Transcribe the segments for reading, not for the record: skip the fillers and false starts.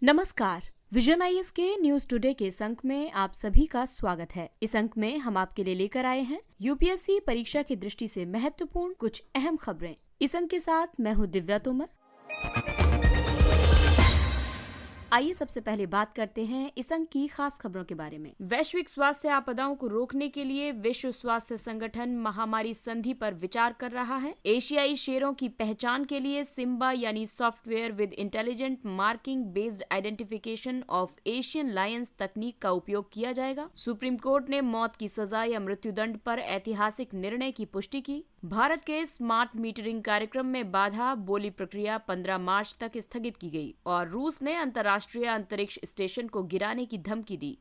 नमस्कार। Vision IAS के news today के इस अंक में आप सभी का स्वागत है। इस अंक में हम आपके लिए लेकर आए हैं यूपीएससी परीक्षा की दृष्टि से महत्वपूर्ण कुछ अहम खबरें। इस अंक के साथ मैं हूँ दिव्या तोमर। आइए सबसे पहले बात करते हैं इस अंक की खास खबरों के बारे में। वैश्विक स्वास्थ्य आपदाओं को रोकने के लिए विश्व स्वास्थ्य संगठन महामारी संधि पर विचार कर रहा है। एशियाई शेरों की पहचान के लिए सिम्बा यानी software with intelligent marking based identification of Asian Lions तकनीक का उपयोग किया जाएगा। सुप्रीम कोर्ट ने मौत की सजा या मृत्युदंड पर ऐतिहासिक निर्णय की पुष्टि की। भारत के स्मार्ट मीटरिंग कार्यक्रम में बाधा, बोली प्रक्रिया 15 मार्च तक स्थगित की गई और रूस ने अंतर्राष्ट्रीय अंतरिक्ष स्टेशन को गिराने की धमकी दी।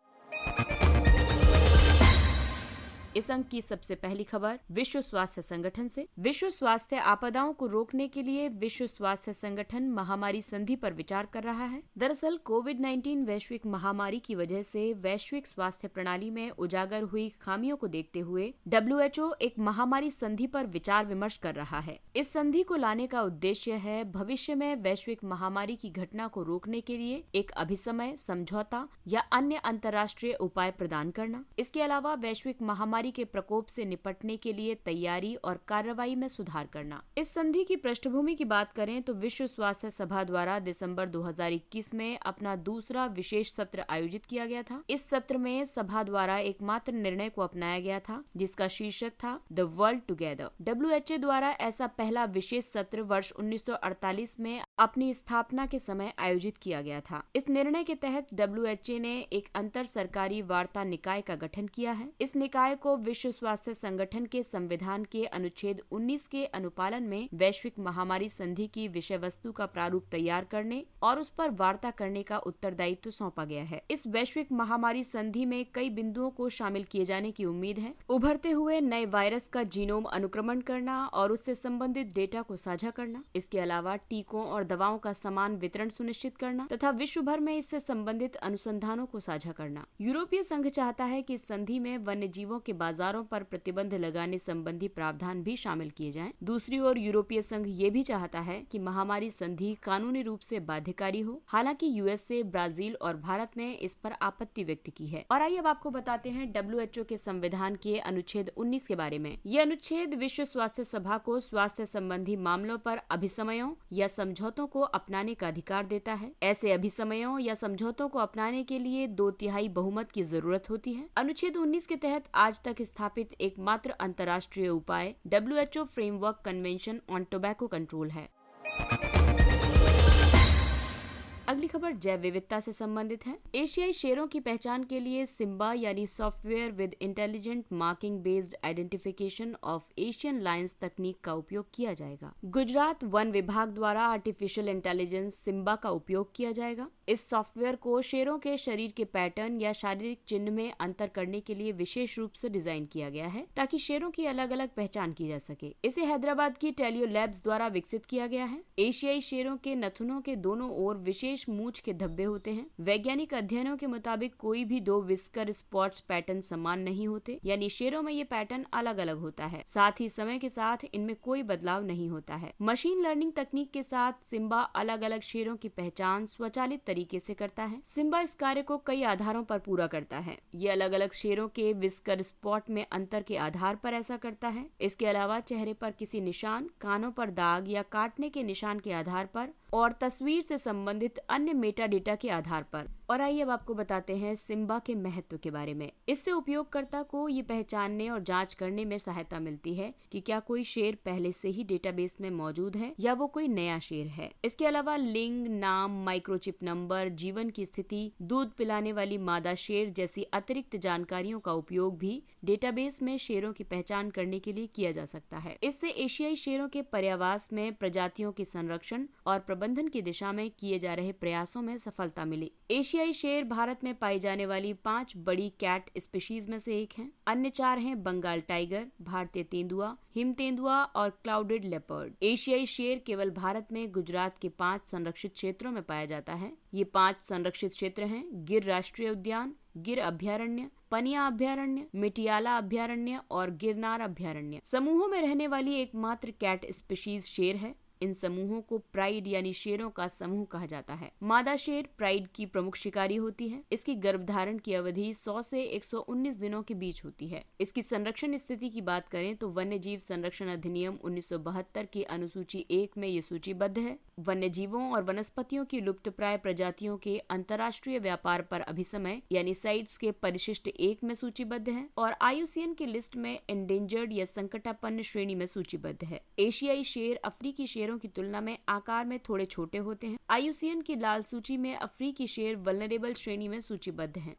इस अंक की सबसे पहली खबर विश्व स्वास्थ्य संगठन से। विश्व स्वास्थ्य आपदाओं को रोकने के लिए विश्व स्वास्थ्य संगठन महामारी संधि पर विचार कर रहा है। दरअसल कोविड-19 वैश्विक महामारी की वजह से वैश्विक स्वास्थ्य प्रणाली में उजागर हुई खामियों को देखते हुए WHO एक महामारी संधि पर विचार विमर्श कर रहा है। इस संधि को लाने का उद्देश्य है भविष्य में वैश्विक महामारी की घटना को रोकने के लिए एक अभिसमय, समझौता या अन्य अंतर्राष्ट्रीय उपाय प्रदान करना। इसके अलावा वैश्विक महामारी के प्रकोप से निपटने के लिए तैयारी और कार्रवाई में सुधार करना। इस संधि की पृष्ठभूमि की बात करें तो विश्व स्वास्थ्य सभा द्वारा दिसंबर 2021 में अपना दूसरा विशेष सत्र आयोजित किया गया था। इस सत्र में सभा द्वारा एकमात्र निर्णय को अपनाया गया था जिसका शीर्षक था द वर्ल्ड टुगेदर। WHO द्वारा ऐसा पहला विशेष सत्र वर्ष 1948 में अपनी स्थापना के समय आयोजित किया गया था। इस निर्णय के तहत WHO ने एक अंतर सरकारी वार्ता निकाय का गठन किया है। इस निकाय को विश्व स्वास्थ्य संगठन के संविधान के अनुच्छेद 19 के अनुपालन में वैश्विक महामारी संधि की विषय वस्तु का प्रारूप तैयार करने और उस पर वार्ता करने का उत्तरदायित्व सौंपा गया है। इस वैश्विक महामारी संधि में कई बिंदुओं को शामिल किए जाने की उम्मीद है। उभरते हुए नए वायरस का जीनोम अनुक्रमण करना और उससे संबंधित डेटा को साझा करना, इसके अलावा टीकों और दवाओं का समान वितरण सुनिश्चित करना तथा विश्व भर में इससे संबंधित अनुसंधानों को साझा करना। यूरोपीय संघ चाहता है कि इस संधि में वन्य जीवों के बाजारों पर प्रतिबंध लगाने संबंधी प्रावधान भी शामिल किए जाएं। दूसरी ओर यूरोपीय संघ ये भी चाहता है कि महामारी संधि कानूनी रूप से बाध्यकारी हो। हालांकि यूएसए, ब्राजील और भारत ने इस पर आपत्ति व्यक्त की है। और आइए अब आपको बताते हैं WHO के संविधान के अनुच्छेद 19 के बारे में। ये अनुच्छेद विश्व स्वास्थ्य सभा को स्वास्थ्य संबंधी मामलों पर अभिसमयों या समझौतों को अपनाने का अधिकार देता है। ऐसे अभिसमयों या समझौतों को अपनाने के लिए 2/3 बहुमत की जरूरत होती है। अनुच्छेद 19 के तहत आज तक स्थापित एकमात्र अंतर्राष्ट्रीय उपाय WHO framework convention on tobacco control है। अगली खबर जैव विविधता से संबंधित है। एशियाई शेरों की पहचान के लिए सिम्बा यानी software with intelligent marking based identification of Asian Lions तकनीक का उपयोग किया जाएगा। गुजरात वन विभाग द्वारा आर्टिफिशियल इंटेलिजेंस सिम्बा का उपयोग किया जाएगा। इस सॉफ्टवेयर को शेरों के शरीर के पैटर्न या शारीरिक चिन्ह में अंतर करने के लिए विशेष रूप से डिजाइन किया गया है ताकि शेरों की अलग अलग पहचान की जा सके। इसे हैदराबाद की टेलियो लैब्स द्वारा विकसित किया गया है। एशियाई शेरों के नथुनों के दोनों ओर विशेष मूंछ के धब्बे होते हैं। वैज्ञानिक अध्ययनों के मुताबिक कोई भी 2 विस्कर स्पॉट्स पैटर्न समान नहीं होते, यानी शेरों में ये पैटर्न अलग अलग होता है। साथ ही समय के साथ इनमें कोई बदलाव नहीं होता है। मशीन लर्निंग तकनीक के साथ सिम्बा अलग अलग शेरों की पहचान स्वचालित तरीके से करता है। सिम्बा इस कार्य को कई आधारों पर पूरा करता है। ये अलग अलग शेरों के विस्कर स्पॉट में अंतर के आधार पर ऐसा करता है। इसके अलावा चेहरे पर किसी निशान, कानों पर दाग या काटने के निशान के आधार पर और तस्वीर से संबंधित अन्य मेटा डेटा के आधार पर। और आइए अब आपको बताते हैं सिम्बा के महत्व के बारे में। इससे उपयोगकर्ता को ये पहचानने और जांच करने में सहायता मिलती है कि क्या कोई शेर पहले से ही डेटाबेस में मौजूद है या वो कोई नया शेर है। इसके अलावा लिंग, नाम, माइक्रोचिप नंबर, जीवन की स्थिति, दूध पिलाने वाली मादा शेर जैसी अतिरिक्त जानकारियों का उपयोग भी डेटाबेस में शेरों की पहचान करने के लिए किया जा सकता है। इससे एशियाई शेरों के पर्यावास में प्रजातियों के संरक्षण और प्रबंधन की दिशा में किए जा रहे प्रयासों में सफलता मिली। एशियाई शेर भारत में पाई जाने वाली 5 बड़ी कैट स्पीशीज में से एक हैं। अन्य 4 हैं बंगाल टाइगर, भारतीय तेंदुआ, हिम तेंदुआ और क्लाउडेड लेपर्ड। एशियाई शेर केवल भारत में गुजरात के 5 संरक्षित क्षेत्रों में पाया जाता है। ये 5 संरक्षित क्षेत्र हैं गिर राष्ट्रीय उद्यान, गिर अभ्यारण्य, पनिया अभ्यारण्य, मिटियाला अभ्यारण्य और गिरनार अभ्यारण्य। समूहों में रहने वाली एकमात्र कैट स्पीशीज शेर है। इन समूहों को प्राइड यानी शेरों का समूह कहा जाता है। मादा शेर प्राइड की प्रमुख शिकारी होती है। इसकी गर्भधारण की अवधि 100 से 119 दिनों के बीच होती है। इसकी संरक्षण स्थिति की बात करें तो वन्य जीव संरक्षण अधिनियम 1972 की अनुसूची 1 में ये सूचीबद्ध है। वन्य जीवों और वनस्पतियों की लुप्तप्राय प्रजातियों के अंतर्राष्ट्रीय व्यापार पर अभिसमय यानी साइट्स के परिशिष्ट 1 में सूचीबद्ध है और IUCN की लिस्ट में एंडेंजर्ड या संकटापन्न श्रेणी में सूचीबद्ध है। एशियाई शेर अफ्रीकी शेरों की तुलना में आकार में थोड़े छोटे होते हैं। IUCN की लाल सूची में अफ्रीकी शेर वल्नरेबल श्रेणी में सूचीबद्ध हैं।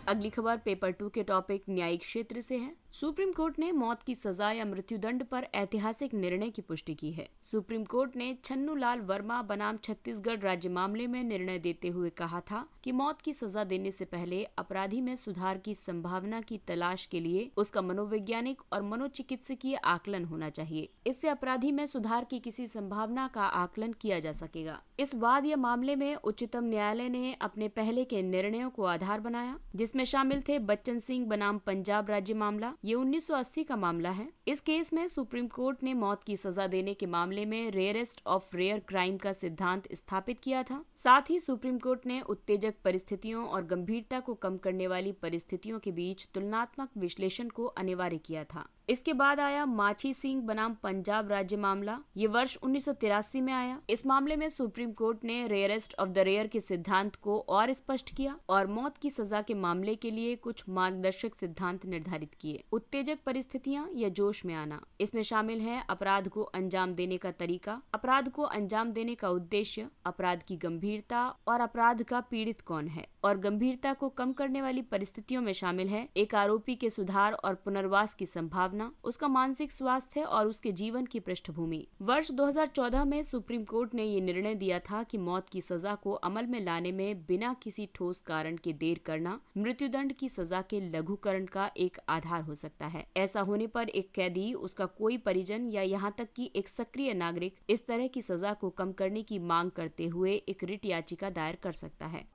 अगली खबर पेपर 2 के टॉपिक न्यायिक क्षेत्र से है। सुप्रीम कोर्ट ने मौत की सजा या मृत्युदंड पर ऐतिहासिक निर्णय की पुष्टि की है। सुप्रीम कोर्ट ने छन्नू लाल वर्मा बनाम छत्तीसगढ़ राज्य मामले में निर्णय देते हुए कहा था कि मौत की सजा देने से पहले अपराधी में सुधार की संभावना की तलाश के लिए उसका मनोवैज्ञानिक और मनोचिकित्सकीय आकलन होना चाहिए। इससे अपराधी में सुधार की किसी संभावना का आकलन किया जा सकेगा। इस वाद या मामले में उच्चतम न्यायालय ने अपने पहले के निर्णयों को आधार बनाया, जिसमें शामिल थे बच्चन सिंह बनाम पंजाब राज्य मामला। ये 1980 का मामला है। इस केस में सुप्रीम कोर्ट ने मौत की सजा देने के मामले में रेयरेस्ट ऑफ रेयर क्राइम का सिद्धांत स्थापित किया था। साथ ही सुप्रीम कोर्ट ने उत्तेजक परिस्थितियों और गंभीरता को कम करने वाली परिस्थितियों के बीच तुलनात्मक विश्लेषण को अनिवार्य किया था। इसके बाद आया माछी सिंह बनाम पंजाब राज्य मामला। ये वर्ष 1983 में आया। इस मामले में सुप्रीम कोर्ट ने रेयरेस्ट ऑफ द रेयर के सिद्धांत को और स्पष्ट किया और मौत की सजा के मामले के लिए कुछ मार्गदर्शक सिद्धांत निर्धारित किए। उत्तेजक परिस्थितियां या जोश में आना, इसमें शामिल है अपराध को अंजाम देने का तरीका, अपराध को अंजाम देने का उद्देश्य, अपराध की गंभीरता और अपराध का पीड़ित कौन है। और गंभीरता को कम करने वाली परिस्थितियों में शामिल है एक आरोपी के सुधार और पुनर्वास की संभावना, उसका मानसिक स्वास्थ्य और उसके जीवन की पृष्ठभूमि। वर्ष 2014 में सुप्रीम कोर्ट ने ये निर्णय दिया था कि मौत की सजा को अमल में लाने में बिना किसी ठोस कारण के देर करना मृत्युदंड की सजा के लघुकरण का एक आधार हो सकता है। ऐसा होने पर एक कैदी, उसका कोई परिजन या यहाँ तक कि एक सक्रिय नागरिक इस तरह की सजा को कम करने की मांग करते हुए एक रिट याचिका दायर कर सकता है।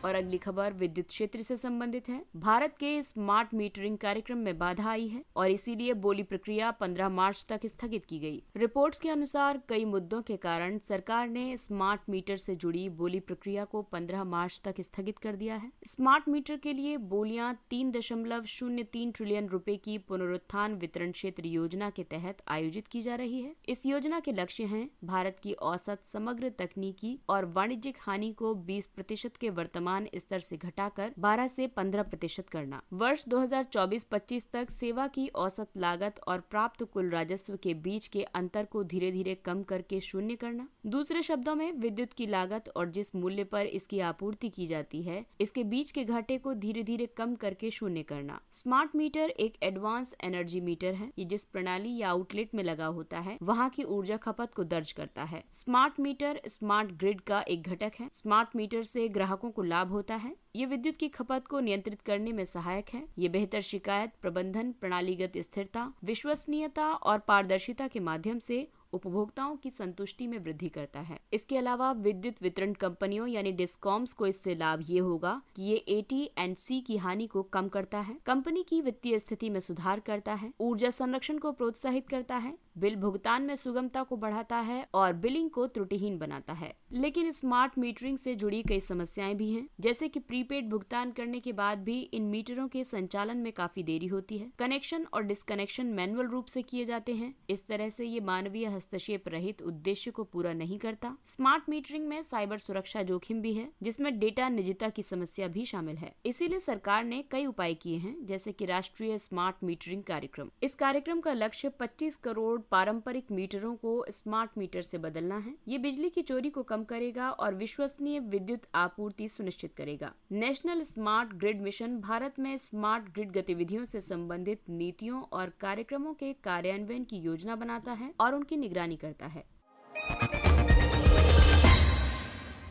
और अगली खबर विद्युत क्षेत्र से संबंधित है। भारत के स्मार्ट मीटरिंग कार्यक्रम में बाधा आई है और इसीलिए बोली प्रक्रिया 15 मार्च तक स्थगित की गई। रिपोर्ट्स के अनुसार कई मुद्दों के कारण सरकार ने स्मार्ट मीटर से जुड़ी बोली प्रक्रिया को 15 मार्च तक स्थगित कर दिया है। स्मार्ट मीटर के लिए बोलियां 3.03 ट्रिलियन रुपए की पुनरुत्थान वितरण क्षेत्र योजना के तहत आयोजित की जा रही है। इस योजना के लक्ष्य हैं भारत की औसत समग्र तकनीकी और वाणिज्यिक हानि को 20% के वर्तमान स्तर से घटाकर 12 से 15% करना। वर्ष 2024-25 तक सेवा की औसत लागत और प्राप्त कुल राजस्व के बीच के अंतर को धीरे धीरे कम करके शून्य करना। दूसरे शब्दों में विद्युत की लागत और जिस मूल्य पर इसकी आपूर्ति की जाती है, इसके बीच के घाटे को धीरे धीरे कम करके शून्य करना। स्मार्ट मीटर एक एडवांस एनर्जी मीटर है। ये जिस प्रणाली या आउटलेट में लगा होता है वहाँ की ऊर्जा खपत को दर्ज करता है। स्मार्ट मीटर स्मार्ट ग्रिड का एक घटक है। स्मार्ट मीटर से ग्राहकों को लाभ होता है। ये विद्युत की खपत को नियंत्रित करने में सहायक है। ये बेहतर शिकायत प्रबंधन, प्रणालीगत स्थिरता, विश्वसनीयता और पारदर्शिता के माध्यम से उपभोक्ताओं की संतुष्टि में वृद्धि करता है। इसके अलावा विद्युत वितरण कंपनियों यानी डिस्कॉम्स को इससे लाभ ये होगा कि ये AT&C की हानि को कम करता है, कंपनी की वित्तीय स्थिति में सुधार करता है, ऊर्जा संरक्षण को प्रोत्साहित करता है, बिल भुगतान में सुगमता को बढ़ाता है और बिलिंग को त्रुटिहीन बनाता है। लेकिन स्मार्ट मीटरिंग से जुड़ी कई समस्याएं भी हैं, जैसे कि प्रीपेड भुगतान करने के बाद भी इन मीटरों के संचालन में काफी देरी होती है। कनेक्शन और डिस्कनेक्शन मैनुअल रूप से किए जाते हैं। इस तरह से ये मानवीय हस्तक्षेप रहित उद्देश्य को पूरा नहीं करता। स्मार्ट मीटरिंग में साइबर सुरक्षा जोखिम भी है, जिसमें डेटा निजता की समस्या भी शामिल है। इसीलिए सरकार ने कई उपाय किए हैं, जैसे कि राष्ट्रीय स्मार्ट मीटरिंग कार्यक्रम। इस कार्यक्रम का लक्ष्य 25 करोड़ पारंपरिक मीटरों को स्मार्ट मीटर से बदलना है। ये बिजली की चोरी को कम करेगा और विश्वसनीय विद्युत आपूर्ति सुनिश्चित करेगा। National smart grid mission Bharat में स्मार्ट ग्रिड गतिविधियों से संबंधित नीतियों और कार्यक्रमों के कार्यान्वयन की योजना बनाता है और उनकी निगरानी करता है।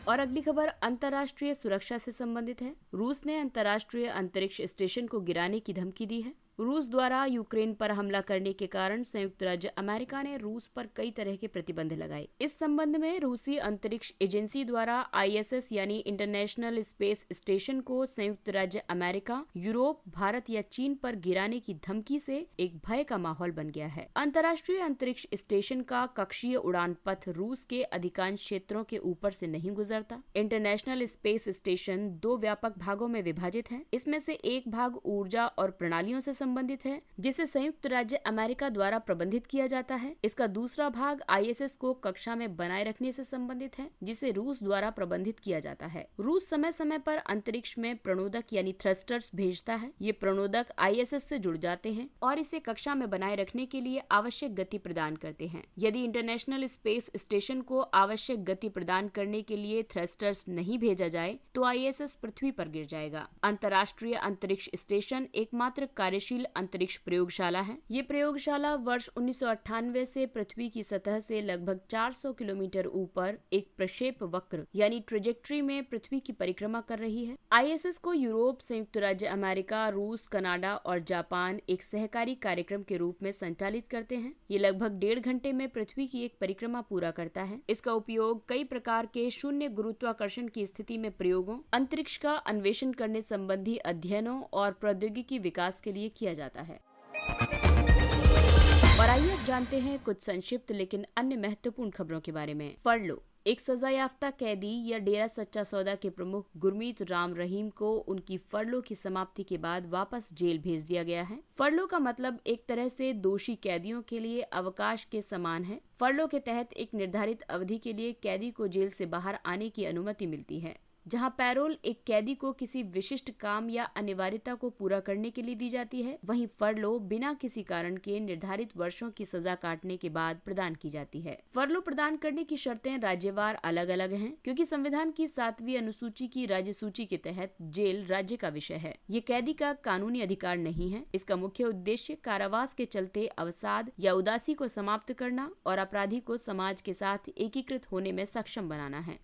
और अगली खबर अंतर्राष्ट्रीय सुरक्षा से संबंधित है। रूस ने अंतर्राष्ट्रीय अंतरिक्ष स्टेशन को गिराने की धमकी दी है। रूस द्वारा यूक्रेन पर हमला करने के कारण संयुक्त राज्य अमेरिका ने रूस पर कई तरह के प्रतिबंध लगाए। इस संबंध में रूसी अंतरिक्ष एजेंसी द्वारा ISS यानी इंटरनेशनल स्पेस स्टेशन को संयुक्त राज्य अमेरिका, यूरोप, भारत या चीन पर गिराने की धमकी से एक भय का माहौल बन गया है। अंतर्राष्ट्रीय अंतरिक्ष स्टेशन का कक्षीय उड़ान पथ रूस के अधिकांश क्षेत्रों के ऊपर से नहीं गुजरता। इंटरनेशनल स्पेस स्टेशन 2 व्यापक भागों में विभाजित है। इसमें से एक भाग ऊर्जा और प्रणालियों से संबंधित है, जिसे संयुक्त राज्य अमेरिका द्वारा प्रबंधित किया जाता है। इसका दूसरा भाग ISS को कक्षा में बनाए रखने से संबंधित है, जिसे रूस द्वारा प्रबंधित किया जाता है। रूस समय समय पर अंतरिक्ष में प्रणोदक यानी थ्रस्टर्स भेजता है। ये प्रणोदक ISS से जुड़ जाते हैं और इसे कक्षा में बनाए रखने के लिए आवश्यक गति प्रदान करते हैं। यदि इंटरनेशनल स्पेस स्टेशन को आवश्यक गति प्रदान करने के लिए थ्रस्टर्स नहीं भेजा जाए तो ISS पृथ्वी पर गिर जाएगा। अंतर्राष्ट्रीय अंतरिक्ष स्टेशन एकमात्र कार्यशील अंतरिक्ष प्रयोगशाला है। ये प्रयोगशाला वर्ष 1998 से पृथ्वी की सतह से लगभग 400 किलोमीटर ऊपर एक प्रक्षेप वक्र यानी ट्रेजेक्ट्री में पृथ्वी की परिक्रमा कर रही है। ISS को यूरोप, संयुक्त राज्य अमेरिका, रूस, कनाडा और जापान एक सहकारी कार्यक्रम के रूप में संचालित करते हैं। ये लगभग 1.5 घंटे में पृथ्वी की एक परिक्रमा पूरा करता है। इसका उपयोग कई प्रकार के शून्य गुरुत्वाकर्षण की स्थिति में प्रयोगों, अंतरिक्ष का अन्वेषण करने संबंधी अध्ययनों और प्रौद्योगिकी विकास के लिए किया जाता है। और आइए अब जानते हैं कुछ संक्षिप्त लेकिन अन्य महत्वपूर्ण खबरों के बारे में। फरलो, एक सजायाफ्ता कैदी या डेरा सच्चा सौदा के प्रमुख गुरमीत राम रहीम को उनकी फरलो की समाप्ति के बाद वापस जेल भेज दिया गया है। फरलो का मतलब एक तरह से दोषी कैदियों के लिए अवकाश के समान है। फरलो के तहत एक निर्धारित अवधि के लिए कैदी को जेल से बाहर आने की अनुमति मिलती है। जहां पैरोल एक कैदी को किसी विशिष्ट काम या अनिवार्यता को पूरा करने के लिए दी जाती है, वहीं फरलो बिना किसी कारण के निर्धारित वर्षों की सजा काटने के बाद प्रदान की जाती है। फरलो प्रदान करने की शर्तें राज्यवार अलग अलग हैं, क्योंकि संविधान की 7वीं अनुसूची की राज्य सूची के तहत जेल राज्य का विषय है। ये कैदी का कानूनी अधिकार नहीं है। इसका मुख्य उद्देश्य कारावास के चलते अवसाद या उदासी को समाप्त करना और अपराधी को समाज के साथ एकीकृत होने में सक्षम बनाना है।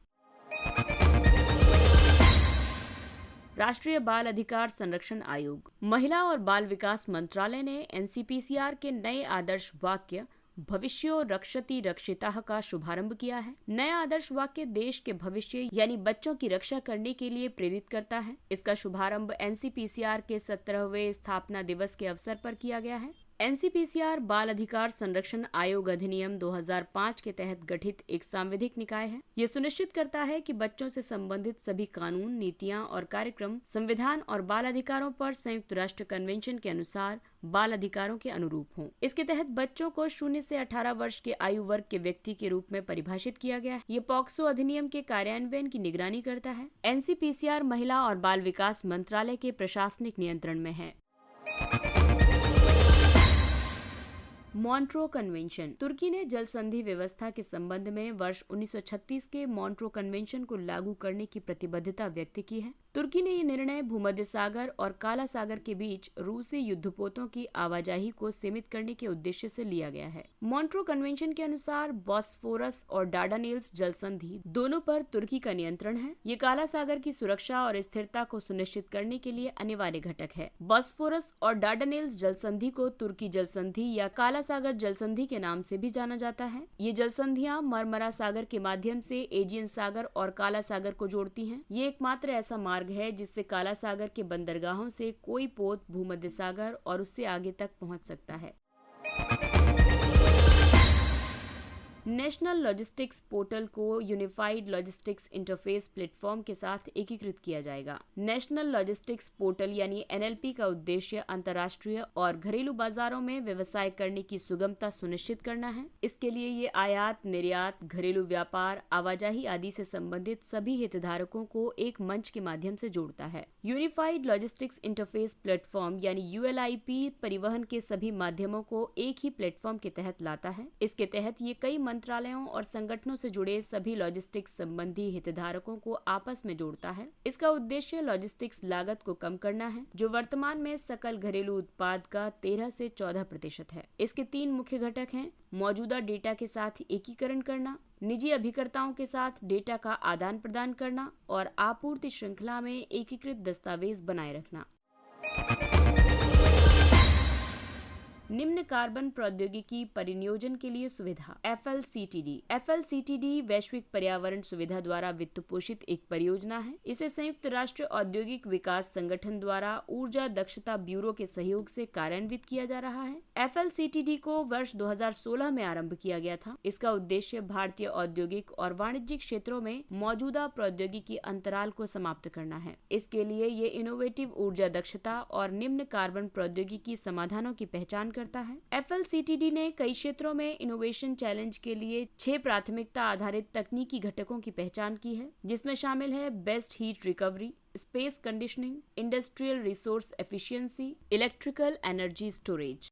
राष्ट्रीय बाल अधिकार संरक्षण आयोग, महिला और बाल विकास मंत्रालय ने NCPCR के नए आदर्श वाक्य भविष्यो रक्षति रक्षिताः का शुभारंभ किया है। नया आदर्श वाक्य देश के भविष्य यानी बच्चों की रक्षा करने के लिए प्रेरित करता है। इसका शुभारंभ NCPCR के 17वें स्थापना दिवस के अवसर पर किया गया है। NCPCR बाल अधिकार संरक्षण आयोग अधिनियम 2005 के तहत गठित एक सांविधिक निकाय है। यह सुनिश्चित करता है कि बच्चों से संबंधित सभी कानून, नीतियां और कार्यक्रम संविधान और बाल अधिकारों पर संयुक्त राष्ट्र कन्वेंशन के अनुसार बाल अधिकारों के अनुरूप हों। इसके तहत बच्चों को 0 से 18 वर्ष के आयु वर्ग के व्यक्ति के रूप में परिभाषित किया गया है। ये पॉक्सो अधिनियम के कार्यान्वयन की निगरानी करता है। NCPCR महिला और बाल विकास मंत्रालय के प्रशासनिक नियंत्रण में है। मॉन्ट्रो कन्वेंशन, तुर्की ने जल संधि व्यवस्था के संबंध में वर्ष 1936 के मॉन्ट्रो कन्वेंशन को लागू करने की प्रतिबद्धता व्यक्त की है। तुर्की ने ये निर्णय भूमध्य सागर और काला सागर के बीच रूसी युद्धपोतों की आवाजाही को सीमित करने के उद्देश्य से लिया गया है। मॉन्ट्रो कन्वेंशन के अनुसार बॉस्फोरस और डार्डानेल्स जल संधि दोनों पर तुर्की का नियंत्रण है। ये काला सागर की सुरक्षा और स्थिरता को सुनिश्चित करने के लिए अनिवार्य घटक है। बॉस्फोरस और डार्डानेल्स जल संधि को तुर्की जल संधि या काला सागर जल संधि के नाम से भी जाना जाता है। ये जल संधियां मरमरा सागर के माध्यम से एजियन सागर और काला सागर को जोड़ती हैं। ये एकमात्र ऐसा मार्ग है जिससे काला सागर के बंदरगाहों से कोई पोत भूमध्य सागर और उससे आगे तक पहुंच सकता है। नेशनल लॉजिस्टिक्स पोर्टल को यूनिफाइड लॉजिस्टिक्स इंटरफेस प्लेटफॉर्म के साथ एकीकृत किया जाएगा। नेशनल लॉजिस्टिक्स पोर्टल यानी NLP का उद्देश्य अंतर्राष्ट्रीय और घरेलू बाजारों में व्यवसाय करने की सुगमता सुनिश्चित करना है। इसके लिए ये आयात, निर्यात, घरेलू व्यापार, आवाजाही आदि से संबंधित सभी हितधारकों को एक मंच के माध्यम से जोड़ता है। यूनिफाइड लॉजिस्टिक्स इंटरफेस प्लेटफॉर्म यानी ULIP परिवहन के सभी माध्यमों को एक ही प्लेटफॉर्म के तहत लाता है। इसके तहत ये कई मंत्रालयों और संगठनों से जुड़े सभी लॉजिस्टिक्स संबंधी हितधारकों को आपस में जोड़ता है। इसका उद्देश्य लॉजिस्टिक्स लागत को कम करना है, जो वर्तमान में सकल घरेलू उत्पाद का 13 से 14% है। इसके 3 मुख्य घटक हैं: मौजूदा डेटा के साथ एकीकरण करना, निजी अभिकर्ताओं के साथ डेटा का आदान प्रदान करना और आपूर्ति श्रृंखला में एकीकृत दस्तावेज बनाए रखना। निम्न कार्बन प्रौद्योगिकी परिनियोजन के लिए सुविधा। FLCTD वैश्विक पर्यावरण सुविधा द्वारा वित्त पोषित एक परियोजना है। इसे संयुक्त राष्ट्र औद्योगिक विकास संगठन द्वारा ऊर्जा दक्षता ब्यूरो के सहयोग से कार्यान्वित किया जा रहा है। FLCTD को वर्ष 2016 में आरंभ किया गया था। इसका उद्देश्य भारतीय औद्योगिक और वाणिज्यिक क्षेत्रों में मौजूदा प्रौद्योगिकी अंतराल को समाप्त करना है। इसके लिए ये इनोवेटिव ऊर्जा दक्षता और निम्न कार्बन प्रौद्योगिकी समाधानों की पहचान करता है। FLCTD ने कई क्षेत्रों में इनोवेशन चैलेंज के लिए 6 प्राथमिकता आधारित तकनीकी घटकों की पहचान की है, जिसमें शामिल है best heat recovery, space conditioning, industrial resource efficiency, electrical energy storage.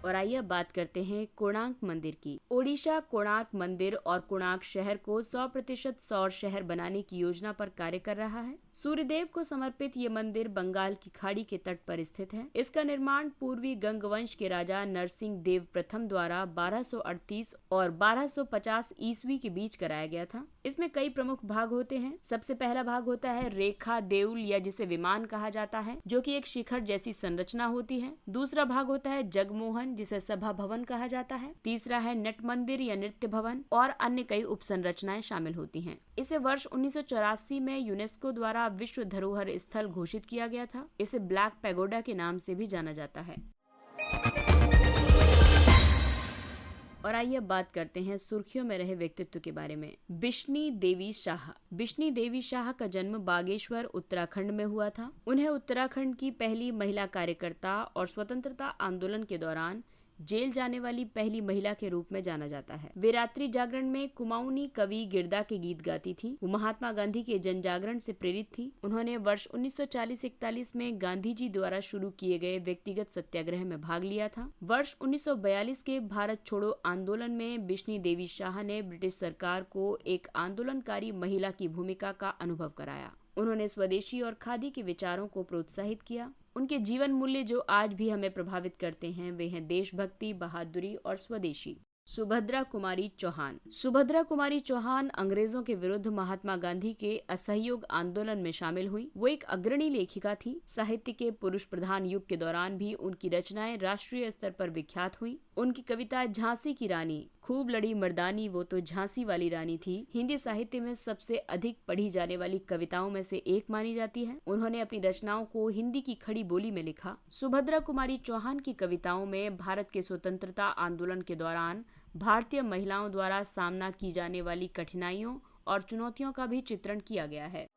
और आइए अब बात करते हैं कोणार्क मंदिर की। ओडिशा कोणार्क मंदिर और कोणार्क शहर को 100% सौर शहर बनाने की योजना पर कार्य कर रहा है। सूर्यदेव को समर्पित ये मंदिर बंगाल की खाड़ी के तट पर स्थित है। इसका निर्माण पूर्वी गंग वंश के राजा नरसिंह देव प्रथम द्वारा 1238 और 1250 ईस्वी के बीच कराया गया था। इसमें कई प्रमुख भाग होते हैं। सबसे पहला भाग होता है रेखा देउल या जिसे विमान कहा जाता है, जो कि एक शिखर जैसी संरचना होती है। दूसरा भाग होता है जगमोहन, जिसे सभा भवन कहा जाता है। तीसरा है नट मंदिर या नृत्य भवन और अन्य कई उपसंरचनाएं शामिल होती हैं। इसे वर्ष 1984 में यूनेस्को द्वारा विश्व धरोहर स्थल घोषित किया गया था। इसे ब्लैक पैगोडा के नाम से भी जाना जाता है। और आइए अब बात करते हैं सुर्खियों में रहे व्यक्तित्व के बारे में। बिश्नी देवी शाह। बिश्नी देवी शाह का जन्म बागेश्वर उत्तराखंड में हुआ था। उन्हें उत्तराखंड की पहली महिला कार्यकर्ता और स्वतंत्रता आंदोलन के दौरान जेल जाने वाली पहली महिला के रूप में जाना जाता है। वे रात्रि जागरण में कुमाऊनी कवि गिरदा के गीत गाती थी। वो महात्मा गांधी के जन जागरण से प्रेरित थी। उन्होंने वर्ष 1940-41 में गांधी जी द्वारा शुरू किए गए व्यक्तिगत सत्याग्रह में भाग लिया था। वर्ष 1942 के भारत छोड़ो आंदोलन में बिश्नी देवी शाह ने ब्रिटिश सरकार को एक आंदोलनकारी महिला की भूमिका का अनुभव कराया। उन्होंने स्वदेशी और खादी के विचारों को प्रोत्साहित किया। उनके जीवन मूल्य जो आज भी हमें प्रभावित करते हैं वे हैं देशभक्ति, बहादुरी और स्वदेशी। सुभद्रा कुमारी चौहान। सुभद्रा कुमारी चौहान अंग्रेजों के विरुद्ध महात्मा गांधी के असहयोग आंदोलन में शामिल हुई। वो एक अग्रणी लेखिका थी। साहित्य के पुरुष प्रधान युग के दौरान भी उनकी रचनाएं राष्ट्रीय स्तर पर विख्यात हुई। उनकी कविता झांसी की रानी, खूब लड़ी मर्दानी वो तो झांसी वाली रानी थी, हिंदी साहित्य में सबसे अधिक पढ़ी जाने वाली कविताओं में से एक मानी जाती है। उन्होंने अपनी रचनाओं को हिंदी की खड़ी बोली में लिखा। सुभद्रा कुमारी चौहान की कविताओं में भारत के स्वतंत्रता आंदोलन के दौरान भारतीय महिलाओं द्वारा सामना की जाने वाली कठिनाइयों और चुनौतियों का भी चित्रण किया गया है।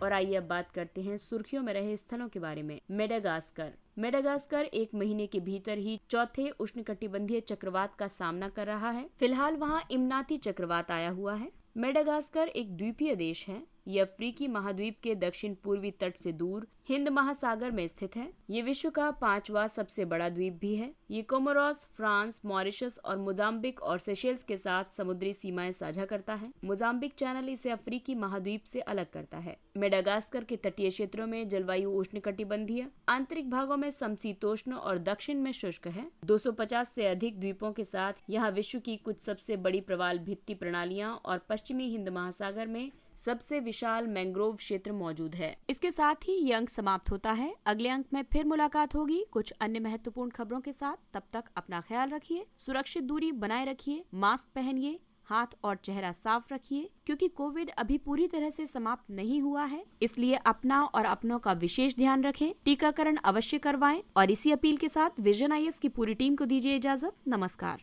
और आइए अब बात करते हैं सुर्खियों में रहे स्थलों के बारे में। मेडागास्कर। मेडागास्कर एक महीने के भीतर ही चौथे उष्णकटिबंधीय चक्रवात का सामना कर रहा है। फिलहाल वहां इमनाती चक्रवात आया हुआ है। मेडागास्कर एक द्वीपीय देश है। ये अफ्रीकी महाद्वीप के दक्षिण पूर्वी तट से दूर हिंद महासागर में स्थित है। ये विश्व का 5वां सबसे बड़ा द्वीप भी है। ये कोमोरोस, फ्रांस, मॉरिशस और मोजाम्बिक और सेशेल्स के साथ समुद्री सीमाएं साझा करता है। मोजाम्बिक चैनल इसे अफ्रीकी महाद्वीप से अलग करता है। मेडागास्कर के तटीय क्षेत्रों में जलवायु उष्णकटिबंधीय, आंतरिक भागों में समशीतोष्ण और दक्षिण में शुष्क है। 250 से अधिक द्वीपों के साथ यहाँ विश्व की कुछ सबसे बड़ी प्रवाल भित्ति प्रणालियां और पश्चिमी हिंद महासागर में सबसे विशाल मैंग्रोव क्षेत्र मौजूद है। इसके साथ ही ये अंक समाप्त होता है। अगले अंक में फिर मुलाकात होगी कुछ अन्य महत्वपूर्ण खबरों के साथ। तब तक अपना ख्याल रखिए, सुरक्षित दूरी बनाए रखिए, मास्क पहनिए, हाथ और चेहरा साफ रखिए, क्योंकि कोविड अभी पूरी तरह से समाप्त नहीं हुआ है। इसलिए अपना और अपनों का विशेष ध्यान रखें, टीकाकरण अवश्य करवाएं और इसी अपील के साथ विजन IAS की पूरी टीम को दीजिए इजाजत। नमस्कार।